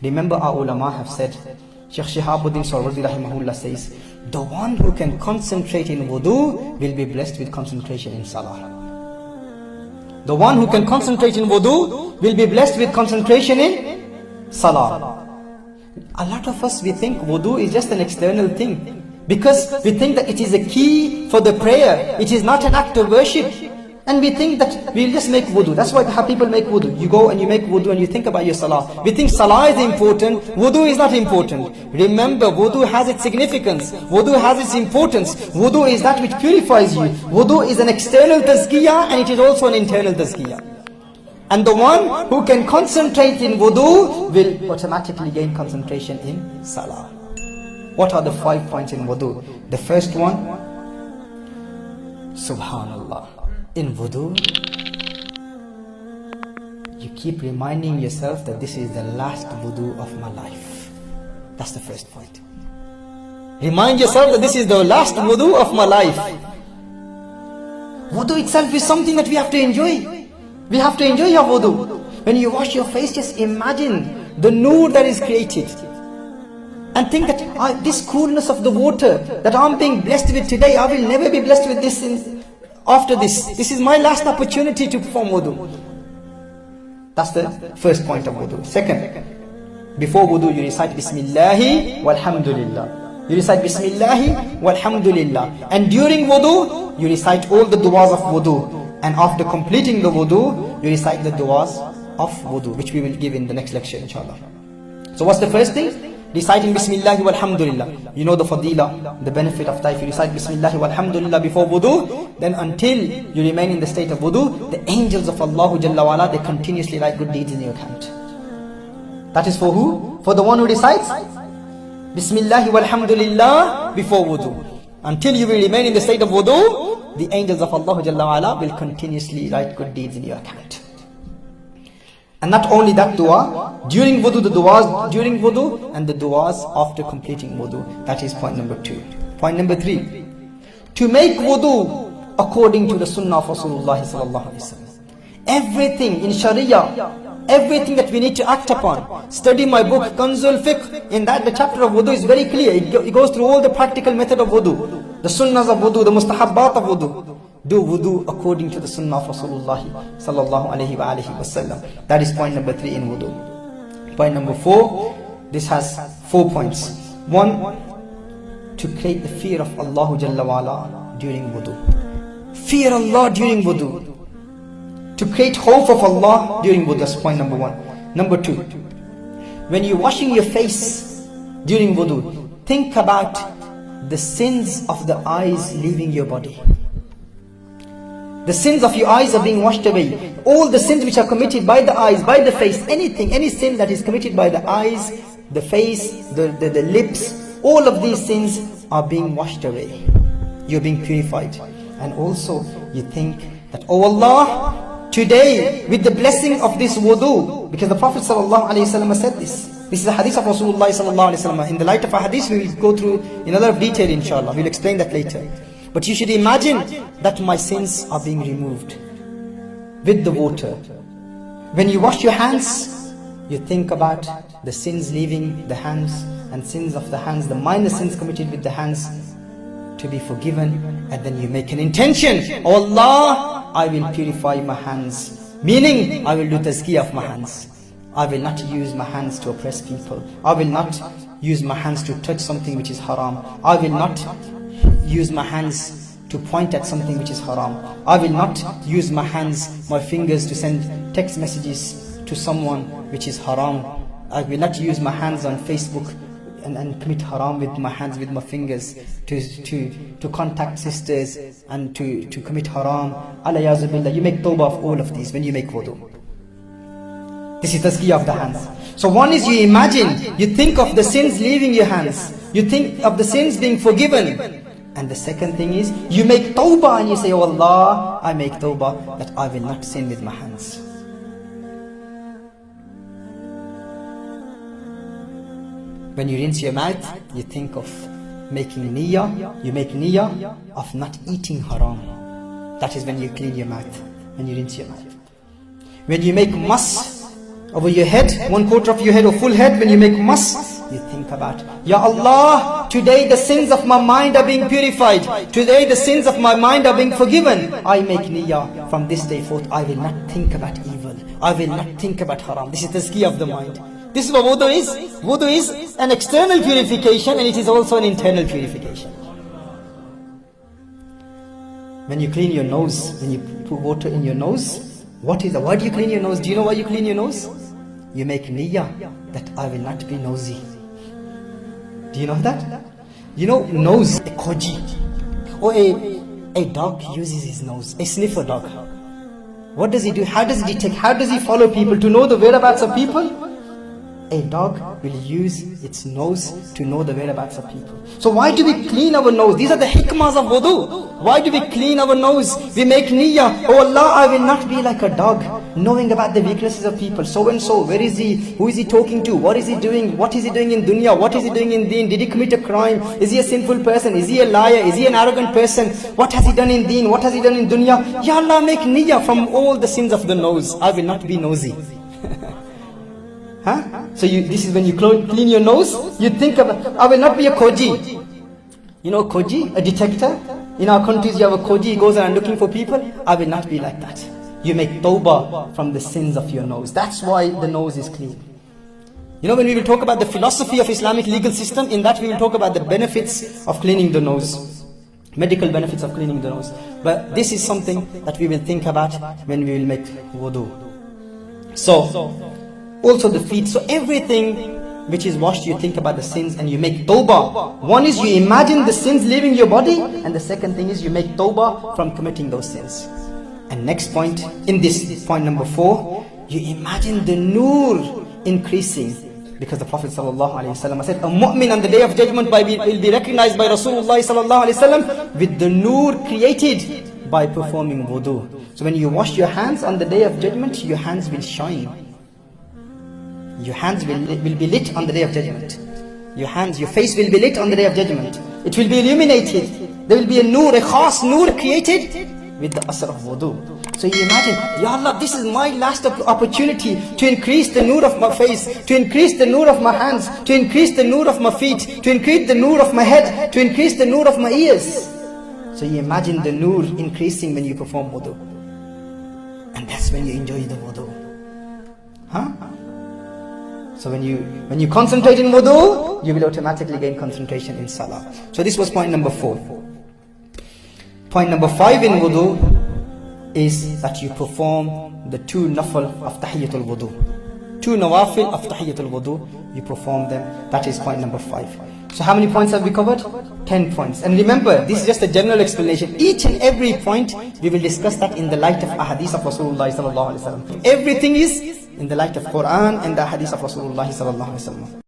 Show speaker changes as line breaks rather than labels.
Remember, our ulama have said, Shaykh Shihabuddin Sarwardi rahimahullah says, the one who can concentrate in wudu will be blessed with concentration in salah. The one who can concentrate in wudu will be blessed with concentration in salah. A lot of us, we think wudu is just an external thing, because we think that it is a key for the prayer. It is not an act of worship. And we think that we'll just make wudu. That's why how people make wudu. You go and you make wudu and you think about your salah. We think salah is important, wudu is not important. Remember, wudu has its significance. Wudu has its importance. Wudu is that which purifies you. Wudu is an external tazkiyah and it is also an internal tazkiyah. And the one who can concentrate in wudu will automatically gain concentration in salah. What are the 5 points in wudu? The first one, Subhanallah. In wudu, you keep reminding yourself that this is the last wudu of my life. That's the first point. Remind yourself that this is the last wudu of my life. Wudu itself is something that we have to enjoy. We have to enjoy your wudu. When you wash your face, just imagine the nur that is created. And think that this coolness of the water that I'm being blessed with today, I will never be blessed with this after this. This is my last opportunity to perform wudu. That's the first point of wudu. Second, before wudu you recite Bismillahi walhamdulillah. You recite Bismillahi walhamdulillah. And during wudu, you recite all the du'as of wudu. And after completing the wudu, you recite the du'as of wudu, which we will give in the next lecture, inshallah. So what's the first thing? Reciting Bismillahi walhamdulillah. You know the fadila, the benefit of that. If you recite Bismillahi walhamdulillah before wudu, then until you remain in the state of wudu, the angels of Allah Jalla wa'ala, they continuously write good deeds in your account. That is for who? For the one who recites Bismillahi walhamdulillah before wudu. Until you will remain in the state of wudu, the angels of Allah Jalla wa'ala will continuously write good deeds in your account. And not only that dua, during wudu, the duas during wudu, and the duas after completing wudu. That is point number 2. Point number 3, to make wudu according to the sunnah of Rasulullah sallallahu alaihi wasallam. Everything in Sharia, everything that we need to act upon. Study my book, Kanzul Fiqh. In that, the chapter of wudu is very clear. It goes through all the practical method of wudu, the sunnahs of wudu, the mustahabbat of wudu. Do wudu according to the sunnah of Rasulullah sallallahu alaihi wasallam. That is point number 3 in wudu. Point number 4, this has 4 points. 1, to create the fear of Allah Jalla wa'ala during wudu. Fear Allah during wudu. To create hope of Allah during wudu. That's point number 1. Number 2, when you're washing your face during wudu, think about the sins of the eyes leaving your body. The sins of your eyes are being washed away. All the sins which are committed by the eyes, by the face, anything, any sin that is committed by the eyes, the face, the lips, all of these sins are being washed away. You're being purified. And also you think that, oh Allah, today with the blessing of this wudu, because the Prophet ﷺ said this. This is a hadith of Rasulullah ﷺ. In the light of a hadith, we will go through in a lot of detail, inshallah. We'll explain that later. But you should imagine that my sins are being removed with the water. When you wash your hands, you think about the sins leaving the hands, and sins of the hands, the minor sins committed with the hands, to be forgiven. And then you make an intention, oh Allah, I will purify my hands. Meaning, I will do tazkiyah of my hands. I will not use my hands to oppress people. I will not use my hands to touch something which is haram. I will not use my hands to point at something which is haram. I will not use my hands, my fingers, to send text messages to someone which is haram. I will not use my hands on Facebook and commit haram with my hands, with my fingers, to contact sisters and to commit haram. Alayazu billah. You make tawbah of all of these when you make wudu. This is tazkiyah of the hands. So one is, you imagine, you think of the sins leaving your hands, you think of the sins being forgiven. And the second thing is, you make tawbah and you say, oh Allah, I make tawbah that I will not sin with my hands. When you rinse your mouth, you think of making niyyah, you make niyyah of not eating haram. That is when you clean your mouth, when you rinse your mouth. When you make mas over your head, 1/4 of your head or full head, when you make mas, you think about, Ya Allah, today the sins of my mind are being purified. Today the sins of my mind are being forgiven. I make niyyah, from this day forth I will not think about evil. I will not think about haram. This is the tazkiyah of the mind. This is what wudu is. Wudu is an external purification, and it is also an internal purification. When you clean your nose, when you put water in your nose, why do you clean your nose? Do you know why you clean your nose? You make niyyah that I will not be nosy. Do you know that? You know, nose, a koji, or a dog uses his nose, a sniffer dog. What does he do? How does he detect? How does he follow people to know the whereabouts of people? A dog will use its nose to know the whereabouts of people. So why do we clean our nose? These are the hikmahs of wudu. Why do we clean our nose? We make niyyah, oh Allah, I will not be like a dog, knowing about the weaknesses of people. So and so, where is he? Who is he talking to? What is he doing? What is he doing in dunya? What is he doing in deen? Did he commit a crime? Is he a sinful person? Is he a liar? Is he an arrogant person? What has he done in deen? What has he done in dunya? Ya Allah, make niyyah from all the sins of the nose. I will not be nosy. Huh? So this is when you clean your nose, you think about, I will not be a koji. You know koji, a detector? In our countries you have a koji, he goes around looking for people. I will not be like that. You make tawbah from the sins of your nose. That's why the nose is clean. You know, when we will talk about the philosophy of Islamic legal system, in that we will talk about the benefits of cleaning the nose. Medical benefits of cleaning the nose. But this is something that we will think about when we will make wudu. So, also the feet. So everything which is washed, you think about the sins and you make tawbah. One is you imagine the sins leaving your body, and the second thing is you make tawbah from committing those sins. And next point, in this point number 4, you imagine the nur increasing, because the Prophet ﷺ said, a mu'min on the day of judgment will be recognized by Rasulullah ﷺ with the nur created by performing wudu. So when you wash your hands on the day of judgment, your hands will shine. Your hands will be lit on the day of judgment. Your face will be lit on the day of judgment. It will be illuminated. There will be a nur, a khas nur created with the asr of wudu. So you imagine, Ya Allah, this is my last opportunity to increase the nur of my face, to increase the nur of my hands, to increase the nur of my feet, to increase the nur of my head, to increase the nur of my ears. So you imagine the nur increasing when you perform wudu. And that's when you enjoy the wudu. Huh? So when you concentrate in wudu, you will automatically gain concentration in salah. So this was point number 4. Point number 5 in wudu is that you perform the 2 nafil of tahiyyatul wudu. 2 nawafil of tahiyyatul wudu, you perform them. That is point number 5. So how many points have we covered? 10 points. And remember, this is just a general explanation. Each and every point, we will discuss that in the light of ahadith of Rasulullah sallallahu alaihi wasallam. Everything is in the light of Quran and the hadith of Rasulullah sallallahu alaihi wasallam.